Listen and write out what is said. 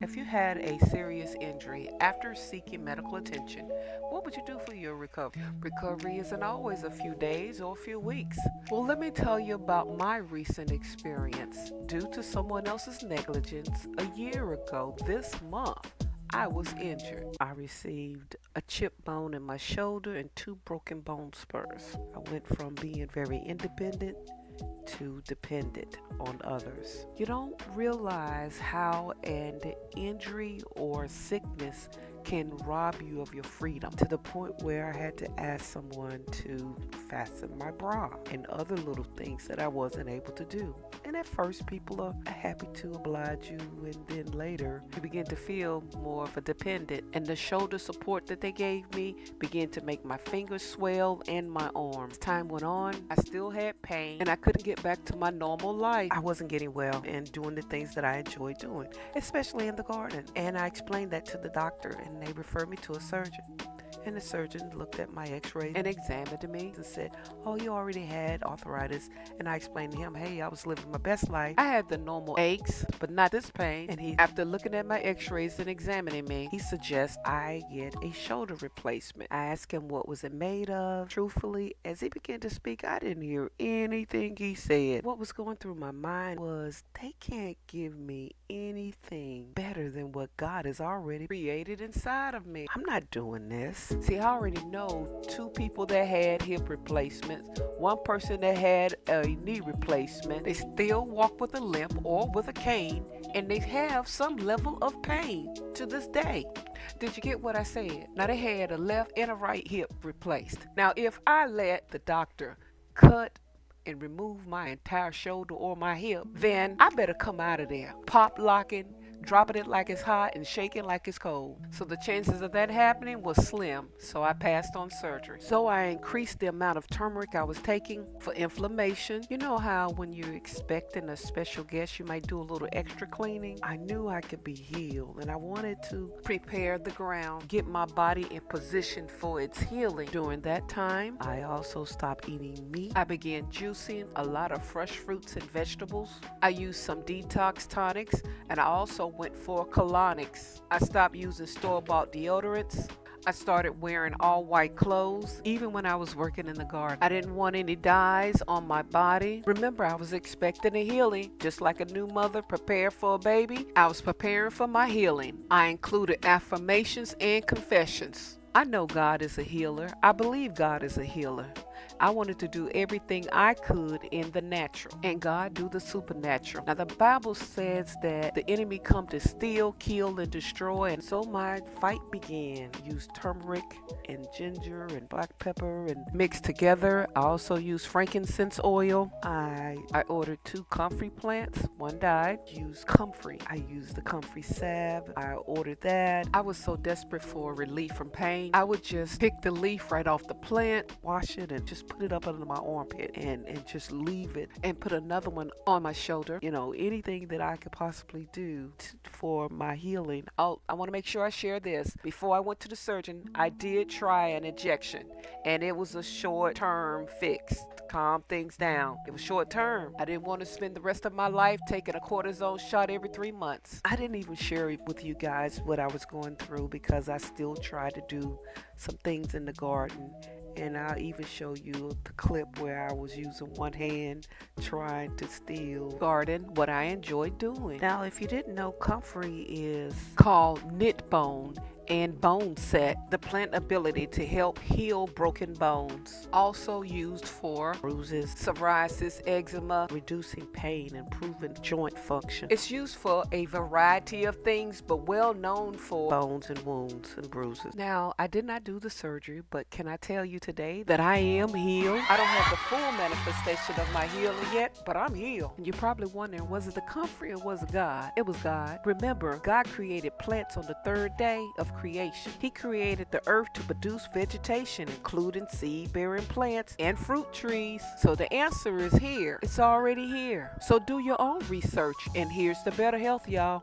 If you had a serious injury after seeking medical attention, what would you do for your recovery? Recovery isn't always a few days or a few weeks. Well, let me tell you about my recent experience. Due to someone else's negligence, a year ago this month, I was injured. I received a chipped bone in my shoulder and two broken bone spurs. I went from being very independent to dependent on others. You don't realize how an injury or sickness can rob you of your freedom to the point where I had to ask someone to fasten my bra and other little things that I wasn't able to do. And at first, people are happy to oblige you, and then later, you begin to feel more of a dependent. And the shoulder support that they gave me began to make my fingers swell and my arms. As time went on, I still had pain, and I couldn't get back to my normal life. I wasn't getting well and doing the things that I enjoyed doing, especially in the garden. And I explained that to the doctor, and they referred me to a surgeon. And the surgeon looked at my x-rays and examined me and said, "Oh, you already had arthritis." And I explained to him, "Hey, I was living my best life. I had the normal aches, but not this pain." And after looking at my x-rays and examining me, he suggests I get a shoulder replacement. I asked him what was it made of. Truthfully, as he began to speak, I didn't hear anything he said. What was going through my mind was, they can't give me anything better than what God has already created inside of me. I'm not doing this. See, I already know two people that had hip replacements, one person that had a knee replacement. They still walk with a limp or with a cane, and they have some level of pain to this day. Did you get what I said? Now, they had a left and a right hip replaced. Now, if I let the doctor cut and remove my entire shoulder or my hip, then I better come out of there pop locking, dropping it like it's hot and shaking like it's cold. So the chances of that happening was slim, so I passed on surgery. So I increased the amount of turmeric I was taking for inflammation. You know how when you're expecting a special guest, you might do a little extra cleaning? I knew I could be healed, and I wanted to prepare the ground, get my body in position for its healing. During that time, I also stopped eating meat. I began juicing a lot of fresh fruits and vegetables. I used some detox tonics, and I also went for colonics. I stopped using store-bought deodorants. I started wearing all white clothes, even when I was working in the garden. I didn't want any dyes on my body. Remember, I was expecting a healing. Just like a new mother prepared for a baby, I was preparing for my healing. I included affirmations and confessions. I know God is a healer. I believe God is a healer. I wanted to do everything I could in the natural, and God do the supernatural. Now, the Bible says that the enemy come to steal, kill, and destroy, and so my fight began. I used turmeric and ginger and black pepper and mixed together. I also used frankincense oil. I ordered 2 comfrey plants. One died. Used Comfrey. I used the Comfrey salve. I ordered that. I was so desperate for relief from pain. I would just pick the leaf right off the plant, wash it, and just put it up under my armpit and just leave it, and put another one on my shoulder. You know, anything that I could possibly do for my healing. I want to make sure I share this. Before I went to the surgeon, I did try an injection, and it was a short-term fix to calm things down. It was short-term. I didn't want to spend the rest of my life taking a cortisone shot every 3 months. I didn't even share with you guys what I was going through because I still tried to do some things in the garden. And I'll even show you the clip where I was using one hand trying to still garden, what I enjoy doing. Now, if you didn't know, Comfrey is called knit bone and bone set, the plant ability to help heal broken bones. Also used for bruises, psoriasis, eczema, reducing pain, improving joint function. It's used for a variety of things, but well known for bones and wounds and bruises. Now, I did not do the surgery, but can I tell you today that I am healed? I don't have the full manifestation of my healing yet, but I'm healed. And you're probably wondering, was it the Comfrey or was it God? It was God. Remember, God created plants on the 3rd day of creation. He created the earth to produce vegetation, including seed-bearing plants and fruit trees. So the answer is here. It's already here. So do your own research, and here's the better health, y'all.